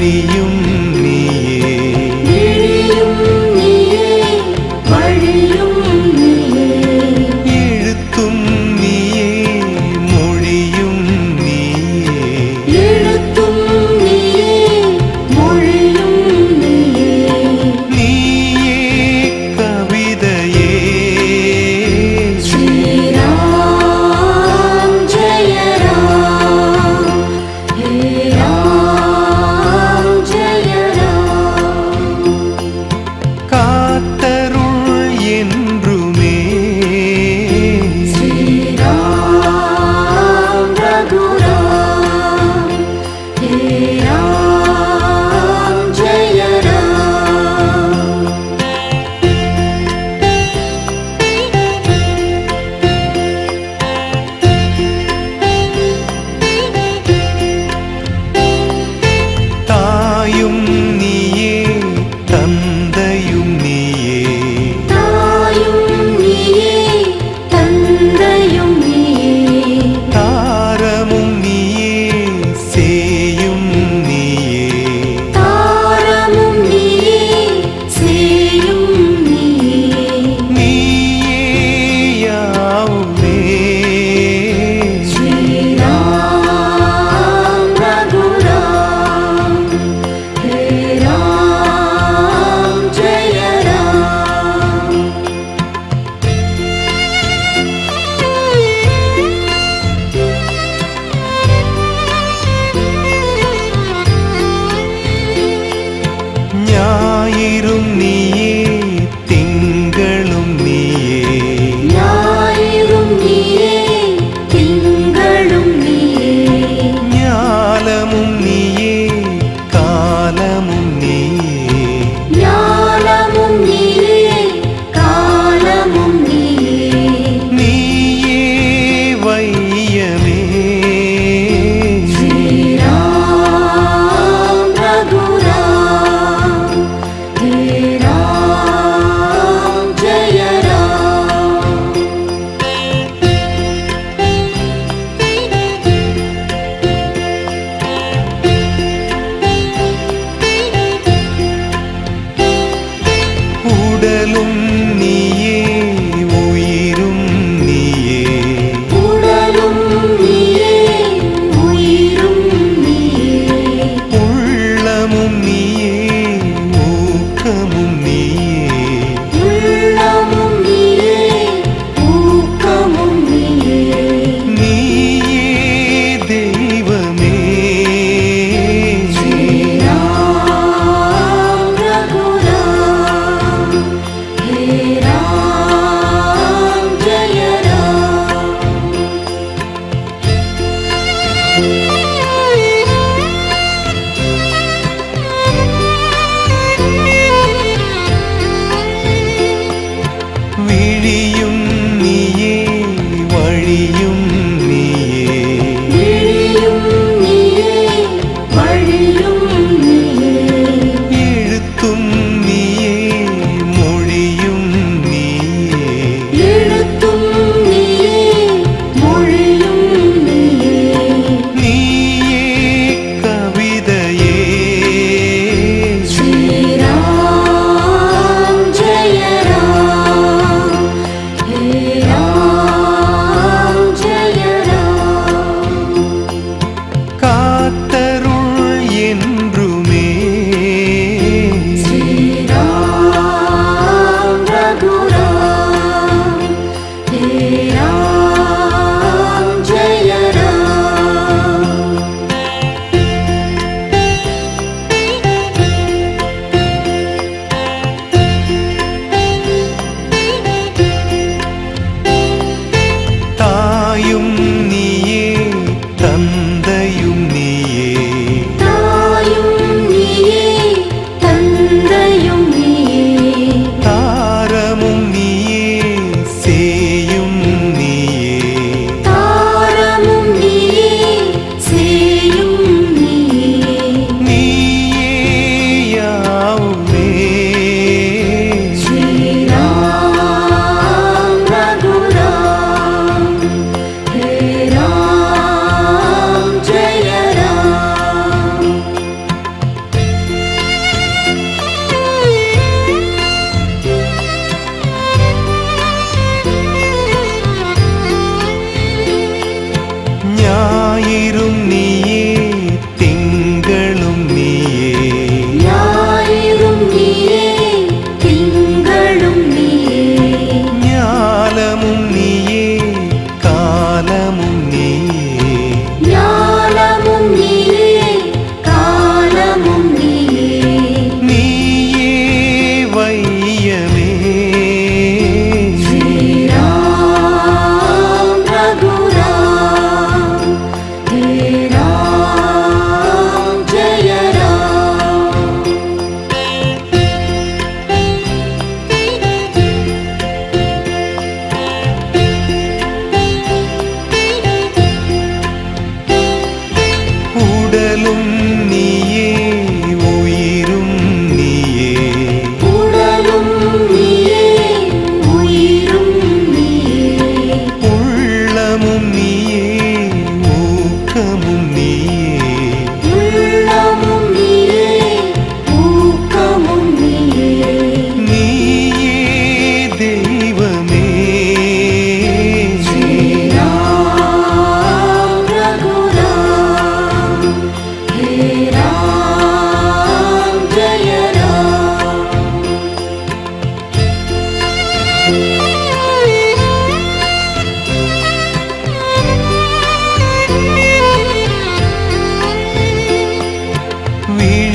விழியும் நீயே வழியும் நீயே எழுத்தும் நீயே மொழியும் நீயே எழுத்தும் நீயே மொழியும் நீயே நீயே கவிதையே ஸ்ரீராம் ஜெய ராம் ஹே ராம் ஜெய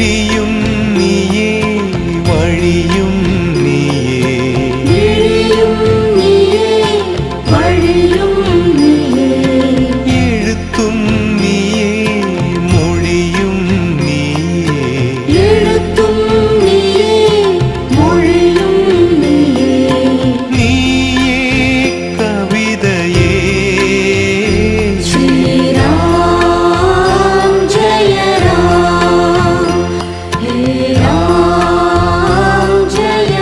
விழியும் நீயே வழியும் நீயே விழியும் நீயே வழியும் நீயே எழுத்தும் நீயே மொழியும் நீயே எழுத்தும் நீயே மொழியும் நீயே நீயே கவிதையே ஸ்ரீராம் ஜெய ராம் ஹே ராம் ஜெய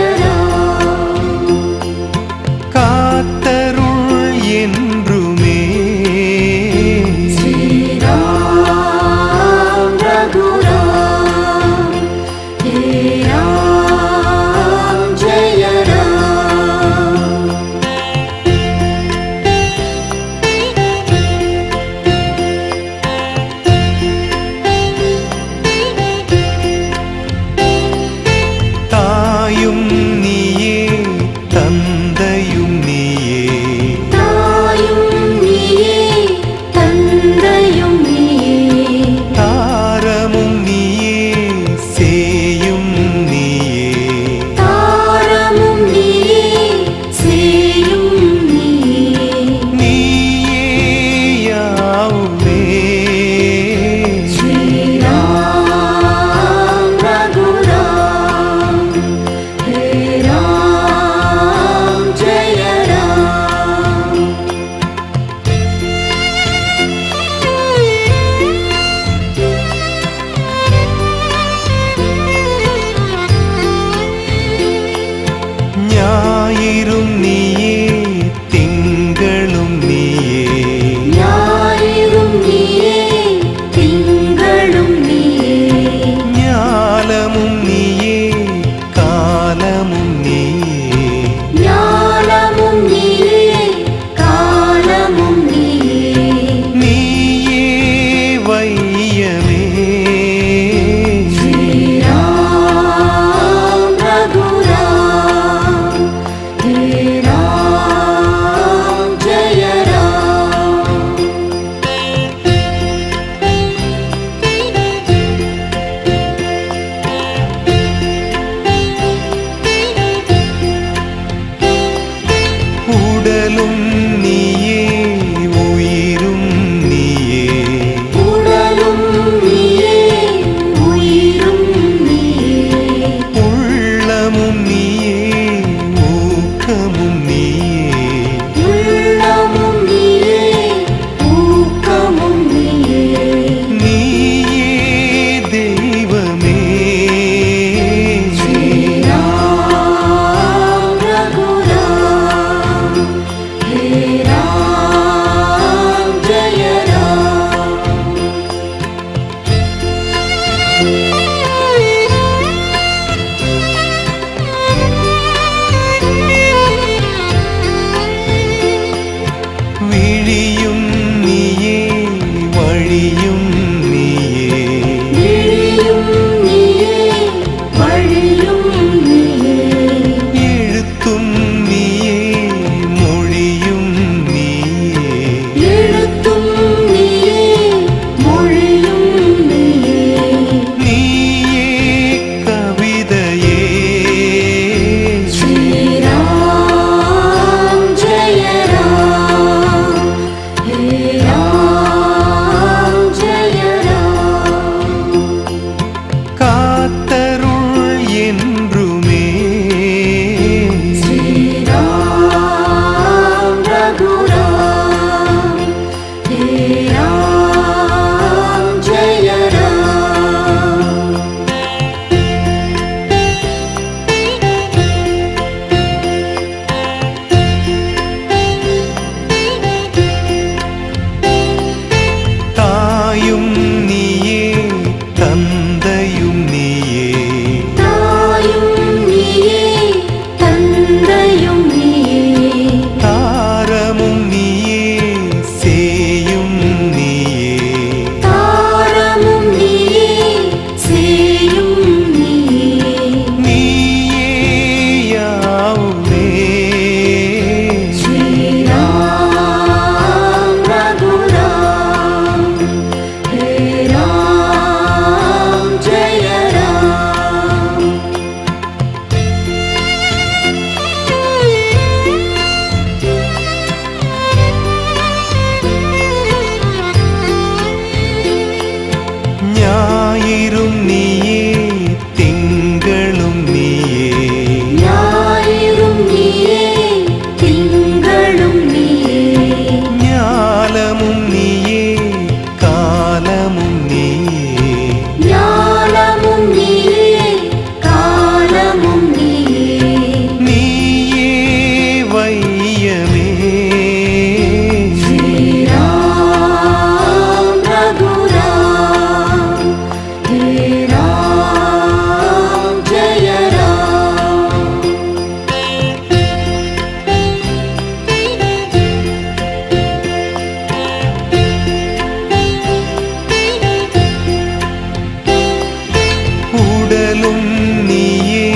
உடலும் நீயே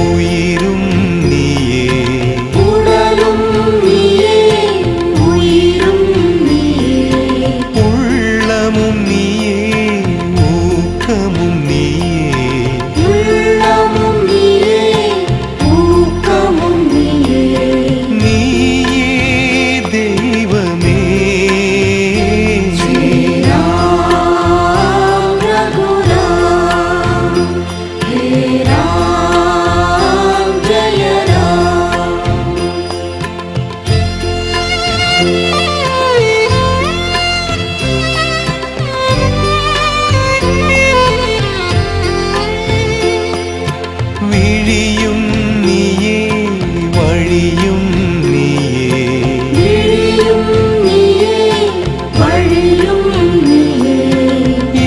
உயிரும் நீயே உடலும் நீயே உயிரும் நீயே உள்ளமும் நீயே ஊக்கமும் நீயே உள்ளமும் நீயே ஊக்கமும் நீயே நீயே தெய்வமே ஸ்ரீராம் ரகுராம் ஹே ராம் ஜய விழியும் நீயே வழியும் நீயே விழியும் நீயே வழியும் நீயே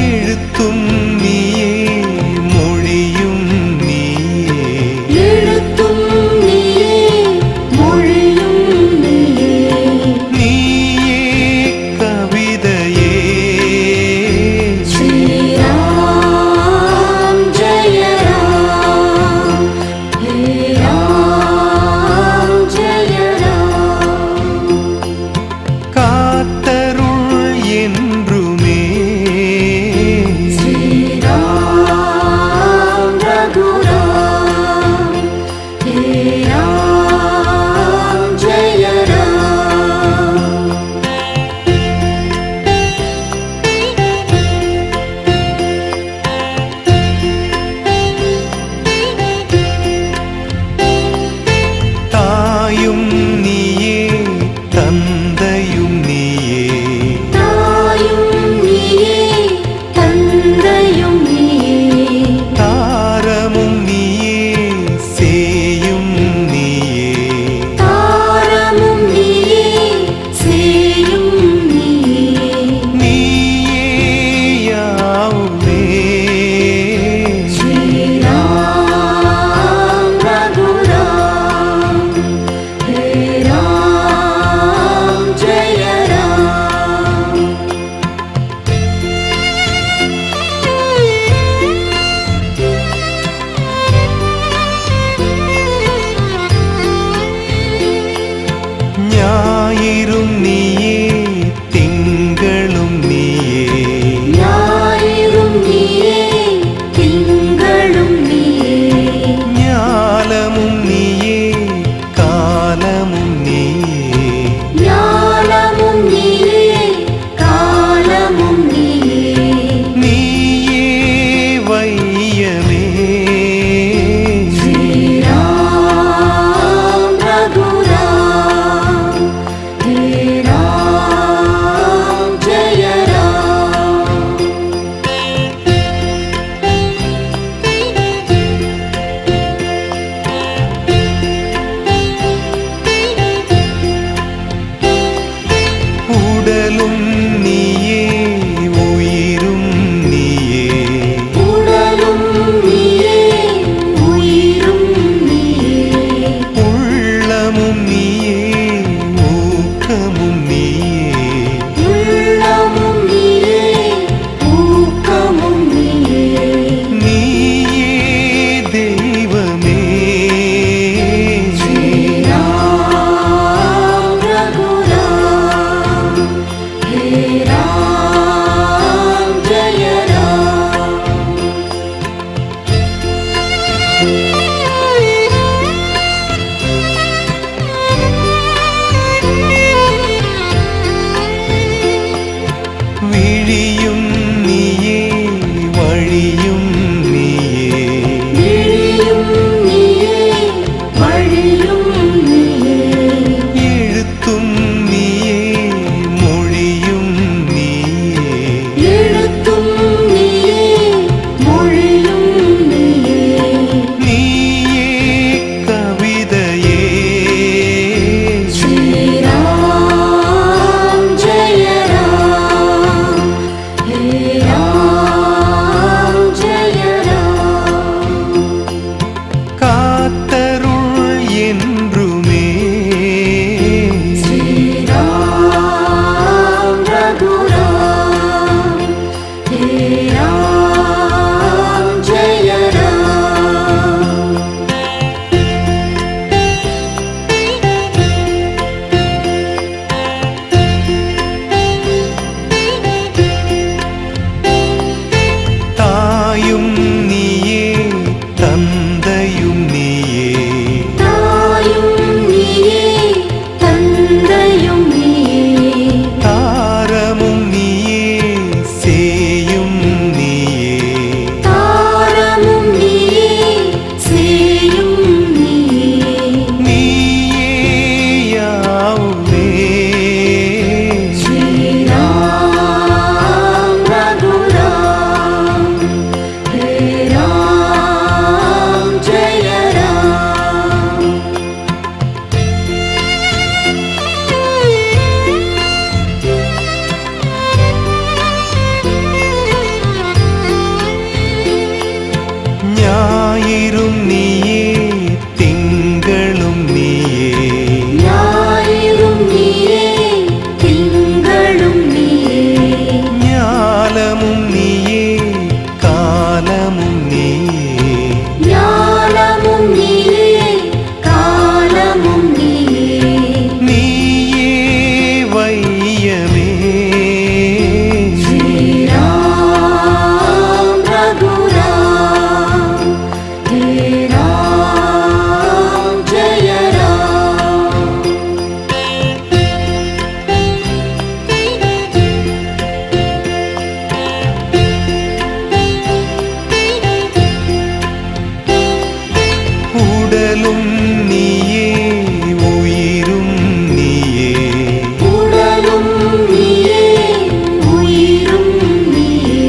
எழுத்தும் நீயே மொழியும் நீயே எழுத்தும் நீயே மொழியும் நீயே நீயே கவிதையே ஸ்ரீராம் ஜய ராம் ஹே ராம் ஜய ராம் காத்தருள் என்றுமே ஸ்ரீராம் ரகுராம் ஹே ராம் ஜய ராம் தாயும் நீயே தந்தையும் நீயே தாயும் நீயே தந்தையும் நீயே தாரமும் நீயே சேயும் நீயே தாரமும் நீயே சேயும் நீயே நீயே யாவுமே ஸ்ரீராம் ரகுராம் ஹே ராம் ஜய ராம் ஞாயிறும் நீயே திங்களும் நீயே ஞாயிறும் நீயே திங்களும் நீயே ஞாலமும் நீயே காலமும் நீயே ஞானமும் நீயே காலமும் நீயே நீயே வையமே ஸ்ரீராம் ரகுராம் ஹே ராம் ஜய ராம் உடலும் நீயே உயிரும் நீயே உடலும் நீயே உயிரும் நீயே உள்ளமும் நீயே ஊக்கமும் நீயே உள்ளமும் நீயே ஊக்கமும் நீயே நீயே தெய்வமே ஸ்ரீராம் ரகுராம் ஹே ராம் ஜய ராம் விழியும் நீயே வழியும் நீயே விழியும் நீயே வழியும் நீயே எழுத்தும் நீயே மொழியும் நீயே எழுத்தும் நீயே மொழியும் நீயே நீ ஞாயிறும் நீயே திங்களும் நீயே ஞாயிறும் நீயே திங்களும் நீயே ஞாலமும் நீயே காலமும் நீயே ஞாலமும் நீயே காலமும் நீயே நீயே வையமே ஸ்ரீராம் ரகுராம் ஹே ராம் ஜய ராம் உடலும் நீயே உயிரும் நீயே உடலும் நீயே உயிரும் நீயே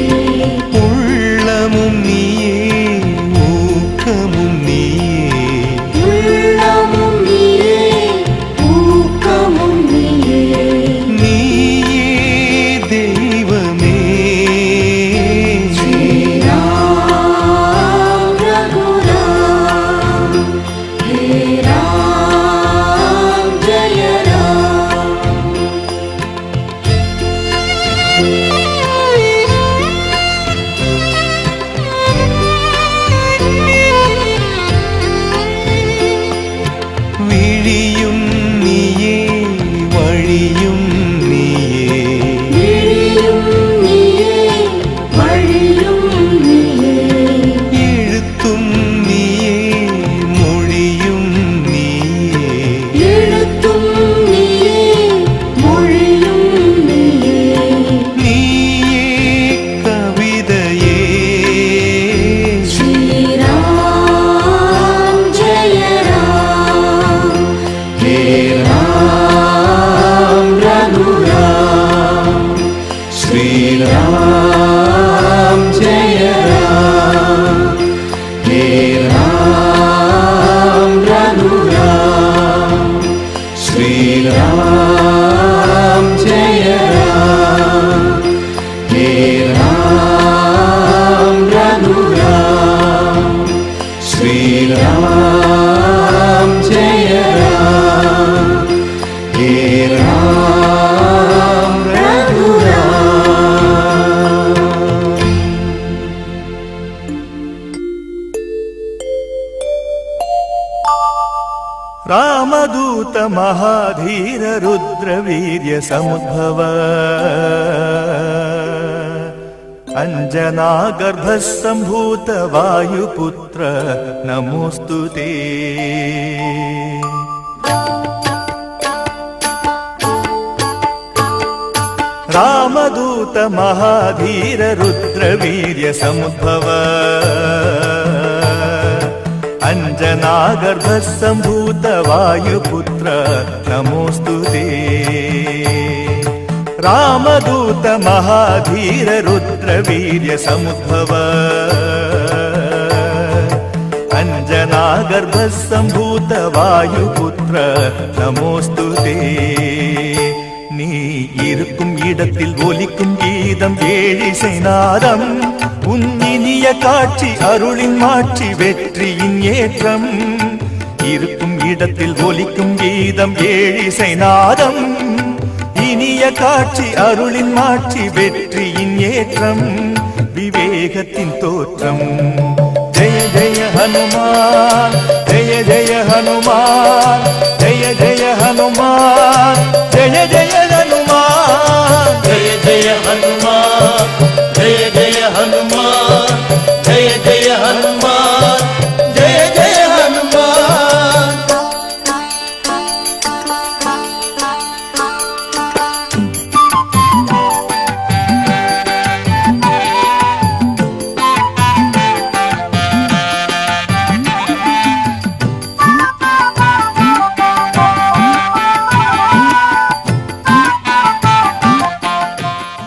உள்ளமும் நீயே ஊக்கமும் நீயே உள்ளமும் நீயே ஊக்கமும் நீயே நீயே தெய்வமே ஸ்ரீராம் ரகுராம் ஹே ராம் ஜய ராம் விழியும் நீயே வழியும் நீயே விழியும் நீயே வழியும் நீயே எழுத்தும் நீயே மொழியும் நீயே எழுத்தும் நீயே மொழியும் நீயே நீயே கவிதையே ஸ்ரீராம் ஜய ராம் ஹே ராம் ரகுராம் ஸ்ரீராம் ஜய ராம் ஹே ராம் ரகுராம் ஸ்ரீராம் ஜய ராம் ஹே ராம் ரகுராம் ஸ்ரீராம் ஜய ராம் ஹே ராம் ரகுராம் रामदूत महाधीर रुद्रवीर्य समुद्भव अञ्जनागर्भसम्भूत वायुपुत्र नमोऽस्तु ते रामदूत महाधीर रुद्रवीर्य समुद्भव अञ्जनागर्भसम्भूत वायुपुत्र नमोऽस्तु ते रामदूत महाधीर रुद्रवीर्य समुद्भव अञ्जनागर्भसम्भूत वायुपुत्र नमोऽस्तु ते நீ இருக்கும் இடத்தில் ஒலிக்கும் கீதம் ஏழிசைநாதம் உன் இனிய காட்சி அருளின் மாட்சி வெற்றியின் ஏற்றம் இருக்கும் இடத்தில் ஒலிக்கும் கீதம் ஏழிசைநாதம் இனிய காட்சி அருளின் மாட்சி வெற்றியின் ஏற்றம் விவேகத்தின் தோற்றம் ஜெய ஜெய ஹனுமா